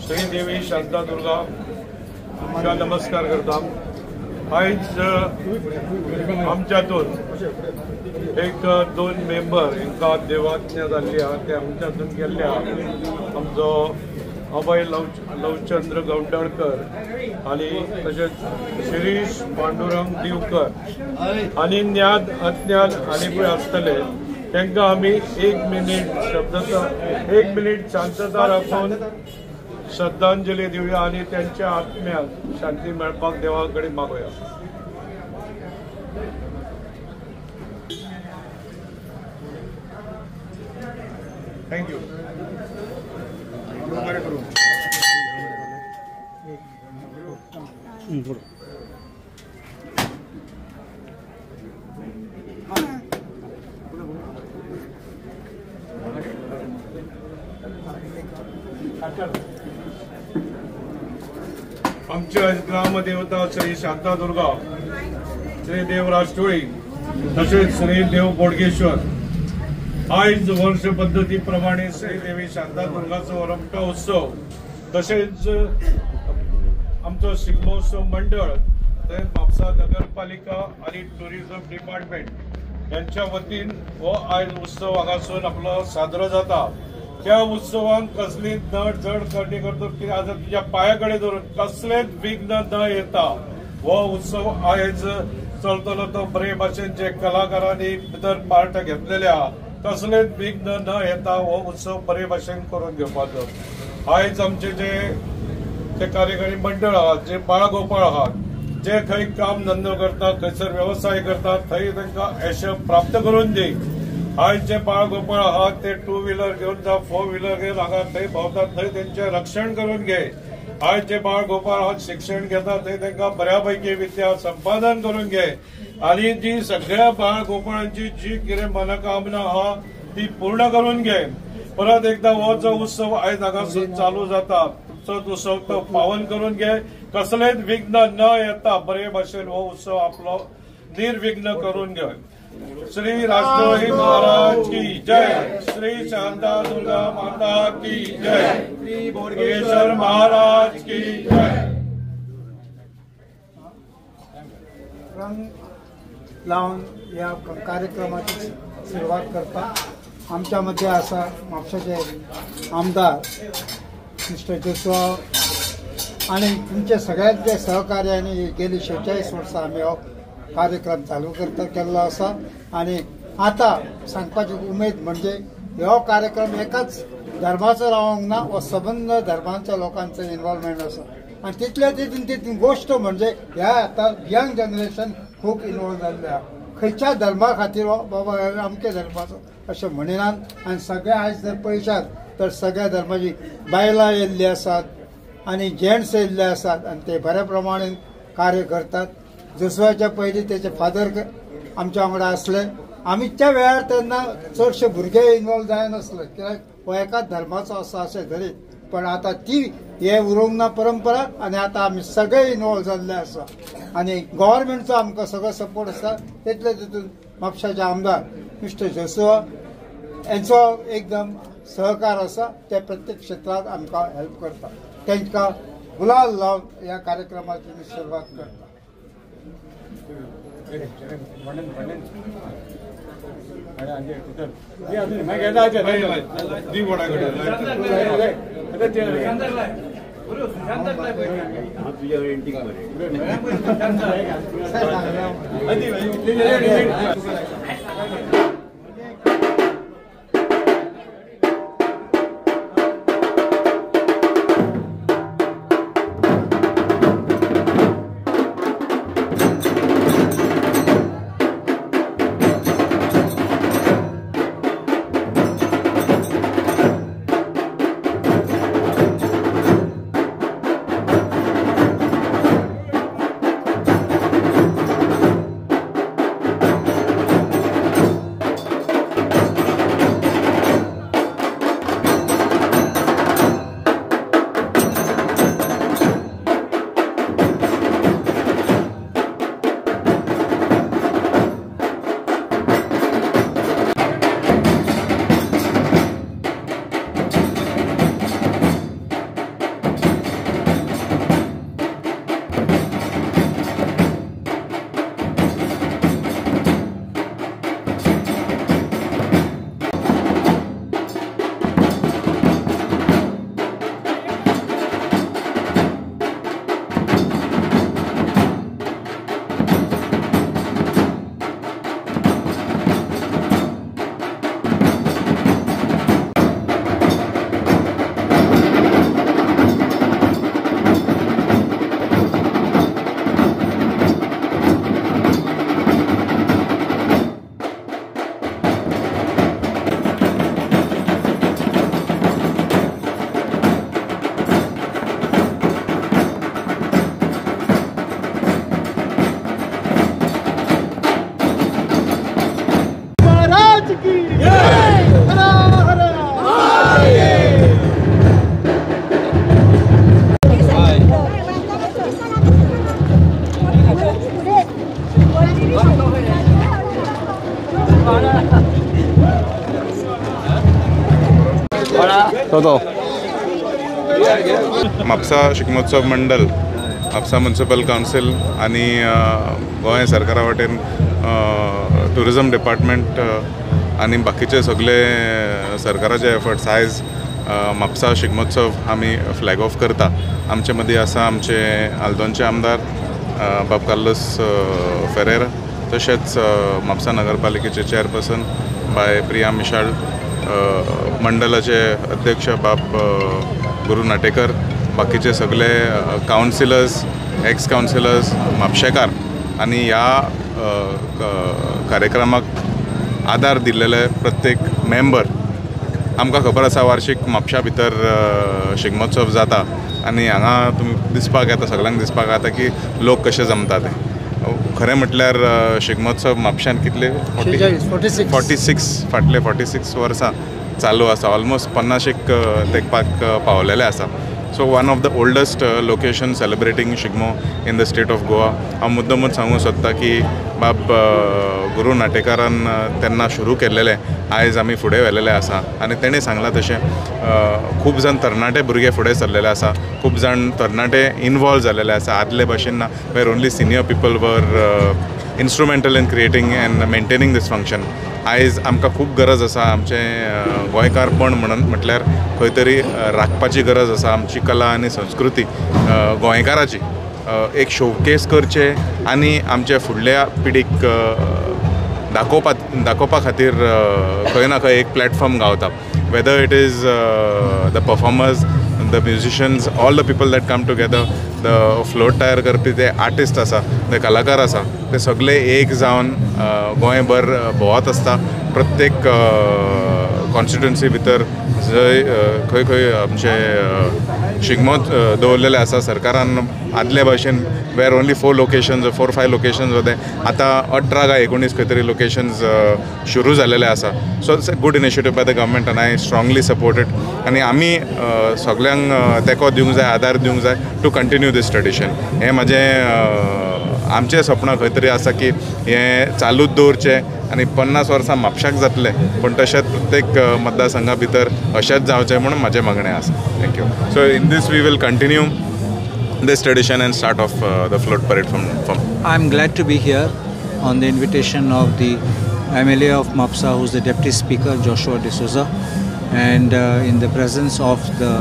श्रीदेवी शांतादुर्गा तुमकां नमस्कार करता। आयज आमच्यातून एक दोन मेंबर हांकां देवाज्ञा जाल्ली आहा ते आमच्यातून गेल्ले आहा। आमचो अभय लवचंद्र गवंडळकर आणि तशेंच शिरीष पांडुरंग दिवकर आणि ज्ञान अज्ञान आणि पळय आसतले तांकां आमी एक मिनिट शांतता राखून श्रद्धांजली दिवया आणि त्यांच्या आत्म्याक शांती मेळपाक देवा कडेन मागुया। थँक्यू। आमच्या ग्रामदेवता श्री शांतादुर्गा, श्री देव राष्ट्रोळी तसेच श्री देव बोडगेश्वर आयज वर्ष पद्धती प्रमाणे श्रीदेवी शांतादुर्गाचो वरमटा उत्सव तसेच आमचो शिगमोत्सव मंडळ तसेच म्हापसा नगरपालिका आणि टुरिझम डिपार्टमेंट यांच्या वतीन हो आयज उत्सव हांगासून आपलो साजरो जाता। त्या उत्सवाक कसली नड जड करणी करतो की आज तुझ्या पायाकडे धरून कसलेच विघ्न न येता हो उत्सव आयज चलतलो तो बरे भाशेन जे कलाकारांनी भितर पार्ट घेतलेले आहा कसलेच विघ्न न येता हो उत्सव बरे भाशेन करून घेवपाचो। आयज आमचे जे कार्यकारी मंडळ आहात, जे बाळगोपाळ आहात, जे खंय काम धंदो करतात, खंयसर व्यवसाय करतात, थंय तांकां यश प्राप्त करून दी। आयज जे बाळगोपाळ आहात ते 2 व्हीलर घेऊन जा 4 व्हीलर घेऊन हांगा थंय भोंवतात थंय तेंचें रक्षण करून घे। आयज जे बाळगोपाळ आहात शिक्षण घेतात थंय तांकां बऱ्यापैकी विद्या संपादन करून घे आणि जी सगळ्या बाळगोपाळांची जी कितें मनोकामना आहा ती पूर्ण करून घे। परत एकदा हो जो उत्सव आयज हांगासून चालू जाता तो उत्सव तो पावन करून घे, कसलेच विघ्न न येता बरे भाशेन हो उत्सव आपलो निर्विघ्न करून घे। श्री राष्ट्रपति महाराज की जय, श्री शांतादुर्गा माता की जय, श्री बोडगेश्वर महाराज की जय। रंग लावून या कार्यक्रमाची सुरुवात करता आमच्यामध्ये असा म्हापशाचे आमदार मिस्टर जोसवा आणि तुमच्या सगळ्यांच्या सहकार्याने गेली 46 वर्सां आम्ही हो कार्यक्रम चालू केल्लो आसा आणि आता सांगपाची उमेद म्हणजे हो कार्यक्रम एकाच धर्माचो रावंक ना, व सबंद धर्मांच्या लोकांचं इन्व्हॉल्वमेंट आसा आणि तितून गोष्ट म्हणजे ह्या आता यंग जनरेशन खूप इन्वॉल्व जाल्ले आहा। खंयच्या धर्मा खातीर बाबा अमके धर्माचो अशें म्हणिनात आणि सगळे आयज जर पळयशात तर सगळ्या धर्माची बायलां येयल्ली आसात आणि जेंट्स येयल्ले आसात आणि ते बऱ्या प्रमाणे कार्य करतात। जोसवाच्या पयलीं तेचे फादर आमच्या वांगडा आसले, आमी त्या वेळार तेन्ना चडशे भुरगे इन्वॉल्व जायनासले कित्याक हो एकाच धर्माचो आसा अशें धरीत, पण आता ती हे उरोंक ना परंपरा आणि आता आमी सगळे इन्वॉल्व जाल्ले आसा आणि गव्हर्नमेंटचो आमकां सगळो सपोर्ट आसा। तितून म्हापशाचे आमदार मिस्टर जोसवा यांचो एकदम सहकार आसा, ते प्रत्येक क्षेत्रात आमकां हेल्प करता। तांकां गुलाल लावन ह्या कार्यक्रमाची सुरवात करता। तो म्हापसा शिगमोत्सव मंडळ, म्हापसा म्युनिसिपल कावन्सिल आणि गोंय सरकारा वटेन टुरिझम डिपार्टमेंट आणि बाकीचे सगळे सरकाराचे एफर्ट्स आयज म्हापसा शिगमोत्सव आमी फ्लॅग ऑफ करता. आमचे मदीं आसा आमचे आल्दोनचे आमदार बाब कार्लोस फेरेरा, तशेंच म्हापसा नगरपालिकेचे चेअरपर्सन बाय प्रिया मिशाळ, मंडळाचे अध्यक्ष बाब गुरू नाटेकर, बाकीचे सगळे कावन्सिलर्स, एक्स कावन्सिलर्स, म्हापशेकार आणि ह्या कार्यक्रमाक आदार दिल्लेले प्रत्येक मेंबर. आमकां खबर आसा वार्षिक म्हापशा भितर शिगमोत्सव जाता आनी हांगा तुमी दिसपाक येता, सगळ्यांक दिसपाक येता की लोक कशे जमता ते. खरें म्हटल्यार शिगमोत्सव म्हापशान कितले 46 फाटले 46 वर्सां चालू आसा. ऑलमोस्ट 50क तेंकपाक पावलेले आसा. So one of the oldest location celebrating Shigmo in the state of Goa. हांव मुद्दमूच सांगूंक सोदता की बाब गुरू नाटेकारान तेन्ना सुरू केल्लेले आयज आमी फुडें व्हेलेले आसा आनी तेणें सांगलां तशें खूब जाण तरणाटे भुरगे फुडें सरलेले आसा, खूब जाण तरणाटे इनवॉल्व जालेले आसा. आदले भशेन ना वेर only senior people were instrumental in creating and maintaining this function. आयज आमकां खूब गरज आसा आमचें गोंयकारपण म्हणून म्हटल्यार खंय तरी राखपाची गरज आसा. आमची कला आनी संस्कृती गोंयकाराची एक शोकेस करचे आनी आमच्या फुडल्या पिढीक दाखोवपा खातीर खंय ना खंय एक प्लॅटफॉर्म गावता. Whether it is the performers, the musicians, all the people that come together, the float तयार करपी ते आर्टिस्ट आसा, ते कलाकार आसा, ते सगळे एक जावन गोंयभर भोंवत आसता. प्रत्येक कॉन्स्टिट्युएन्सी भितर जंय खंय खंय आमचे शिगमो दवरलेले आसा सरकारान आदले भाशेन वेर ओन्ली 4-5 लोकेशन्स होते, आतां 18 काय 19 खंय तरी लोकेशन्स सुरू जालेले आसा. So it's a good initiative by the government आनी आय स्ट्रॉंगली सपोर्टेड. आनी आमी सगळ्यांक तेंको दिवंक जाय, आदार दिवंक जाय टू कंटिन्यू दीस ट्रेडिशन. हें म्हाजें आमचें सपन खंय तरी आसा की हें चालूच दवरचें आनी 50 वर्सां म्हापशाक जातले, पूण तशेंच प्रत्येक मतदारसंघा भितर अशेंच जावचें म्हणून म्हाजें मागणें आसा. Thank you. So in this we will continue this tradition and start off the float parade from. I'm glad to be here on the invitation of the MLA of Mapsa, who's the Deputy Speaker, Joshua D'Souza, and in the presence of the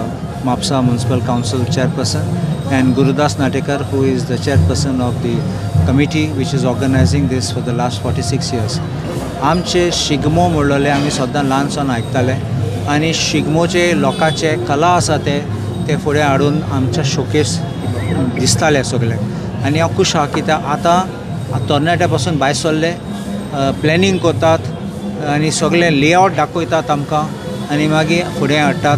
Mapsa Municipal Council Chairperson and Gurudas Natekar, who is the Chairperson of the committee which is organizing this for the last 46 years. आमचे शिगमो म्हणलोले आमी सद्दां ल्हानसान आयकताले आनी शिगमोचे लोकांचे कला आसा ते फुडें हाडून आमच्या शोकेस दिसताले सगळे. आनी हांव खूश आहा कित्याक आतां तरणाट्या पासून भायर सरले, प्लॅनिंग करतात आनी सगळे लेआवट दाखयतात आमकां आनी मागीर फुडें हाडटात.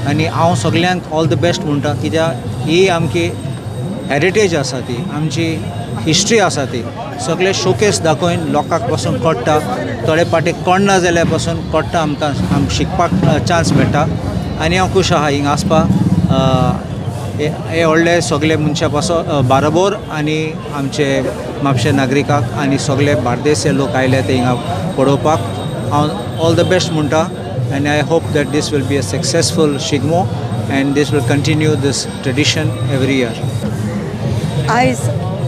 आनी हांव सगळ्यांक ऑल द बेस्ट म्हणटा कित्याक ही आमची हेरिटेज आसा, ती आमची हिस्ट्री आसा, ती सगळे शोकेस दाखोवन लोकांक पासून कळटा. थोडे पाटी कळना जाल्यार पासून कळटा आमकां शिकपाक चान्स मेळटा. आनी हांव खूश आहा हिंगा आसपा. हे व्हडले सगळे मनशा पासून बाराबोर आनी आमचे म्हापशे नागरिकाक आनी सगळे बार्देसे लोक आयले ते हिंगा पळोवपाक. हांव ऑल द बेस्ट म्हणटा आनी I hope that this will be a successful Shigmo and this will continue this tradition every year. आयज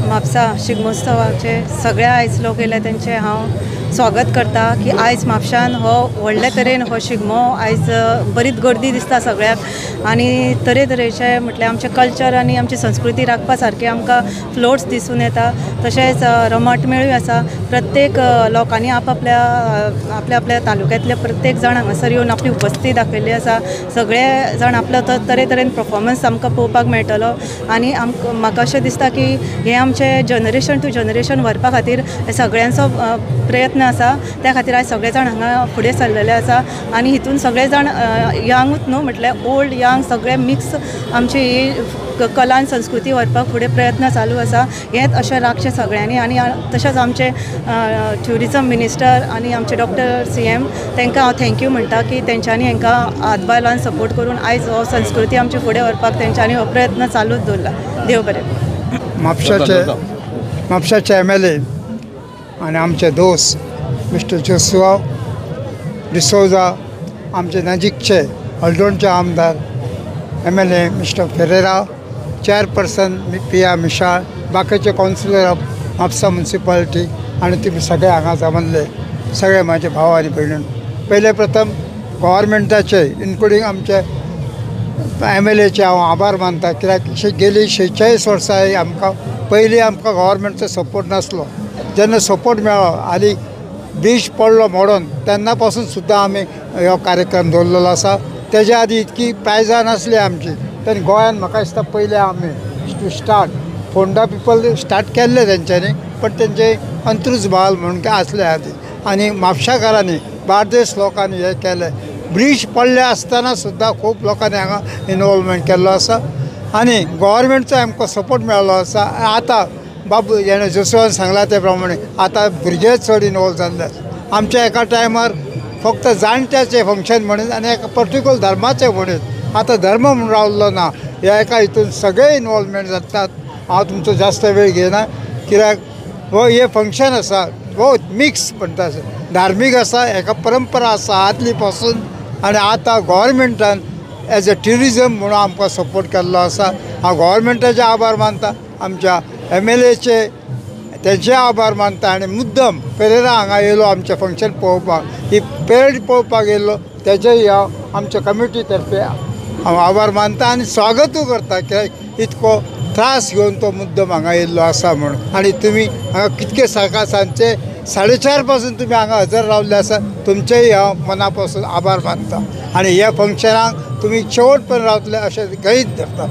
म्हापसा शिगमोत्सवाचे सगळे आयज लोक येयले तेंचे हांव स्वागत करता की आयज म्हापशान हो व्हडले तरेन हो शिगमो आयज बरीच गर्दी दिसता सगळ्याक आनी तरेतरेचे म्हटल्यार आमचे कल्चर आनी आमची संस्कृती राखपा सारके आमकां फ्लोट्स दिसून येता. तशेंच रमट मेळूय आसा. प्रत्येक लोकांनी आपल्या तालुक्यांतले प्रत्येक जाण हांगासर येवन आपली उपस्थिती दाखयल्ली आसा. सगळे जाण आपलो तरेतरेन परफॉर्मन्स आमकां पळोवपाक मेळटलो आनी म्हाका अशें दिसता की हें आमचें जनरेशन टू जनरेशन व्हरपा खातीर सगळ्यांचो प्रयत्न आसा. त्या खातीर आयज सगळे जाण हांगा फुडें सरलेले आसा आनी हितून सगळे जाण यंगूच न्हू म्हटल्यार ओल्ड यंग सगळे मिक्स आमची ही कला आनी संस्कृती व्हरपाक फुडें प्रयत्न चालू आसा. हेंच अशें राखचें सगळ्यांनी आनी तशेंच आमचे ट्युरिजम मिनिस्टर आनी आमचे डॉक्टर CM तांकां हांव थँक्यू म्हणटा की तेंच्यांनी हांकां हातभार लावन सपोर्ट करून आयज हो संस्कृती आमची फुडें व्हरपाक तेंच्यांनी हो प्रयत्न चालूच दवरला. देव बरें. म्हापशाचे MLA आनी आमचे दोस्त मिस्टर जोशुआ डिसोजा, आमचे नजीकचे हळदोणचे आमदार MLA mister Ferreira, chairperson Priya Mishal, बाकीचे कावन्सिलर ऑफ म्हापसा म्युनिसिपालिटी आणि तुम्ही सगळे हांगा जमले, सगळे माझे भाव आणि भयण. पहिले प्रथम गव्हर्मेंटाचे इन्क्लुडींग आमचे MLAचे हांव आभार मानता, कित्याक गेली 46 वर्सां आमकां पयलीं आमकां गव्हर्मेंटचो सपोर्ट नासलो. जेन्ना सपोर्ट मेळ्ळो आनी ब्रीज पडलो मोडून तेन्ना पासून सुद्दां आमी हो कार्यक्रम दवरलेलो आसा. तेज्या आदी इतकी प्रायजां नासली आमची, तेन्ना गोंयान म्हाका दिसता पयले आमी to start Ponda people start केल्ले तेंच्यांनी, पण तेंचे अंत्रुज बाल म्हणून आसले आदी आनी म्हापशाकारांनी बार्देस लोकांनी हें केलें. ब्रीज पडले आसतना सुद्दां खूब लोकांनी हांगा इनवॉल्वमेंट केल्लो आसा आनी गव्हर्मेंटचो आमकां सपोर्ट मेळ्ळो आसा. आतां बाबू हेणें जोसवान सांगला ते प्रमाणे आतां भुरगे चड इनवॉल्व जाल्ले. आमच्या एका टायमार फक्त जाणट्याचें फंक्शन म्हणून आनी एका पर्टिक्युलर धर्माचें म्हणून, आतां धर्म म्हणून रावल्लो ना. ह्या एका हितून सगळे इनवॉल्वमेंट जातात. हांव तुमचो जास्त वेळ घेयना, कित्याक हो हे फंक्शन आसा हो मिक्स म्हणटा धार्मीक आसा, एका परंपरा आसा आदली पासून, आनी आतां गव्हर्मेंटान एज अ ट्युरिजम म्हणून आमकां सपोर्ट केल्लो आसा. हांव गव्हर्मेंटाचे आभार मानता, आमच्या MLAचे तेंचे आभार मानता आनी मुद्दम पेरेरा हांगा येयलो आमचें फंक्शन पळोवपाक, ही पॅरेड पळोवपाक येयलो तेजेय हांव आमच्या कमिटी तर्फे हांव आभार मानता आनी स्वागतूय करता, कित्याक इतको त्रास घेवन तो मुद्दम हांगा येयल्लो आसा म्हणून. आनी तुमी हांगा कितके सकाळ सांजचे 4:30 पासून तुमी हांगा हजर रावल्ले आसा, तुमचेय हांव मना पासून आभार मानता. आनी ह्या फंक्शनाक तुमी शेवट पर्यंत रावतले अशें गळीत धरता.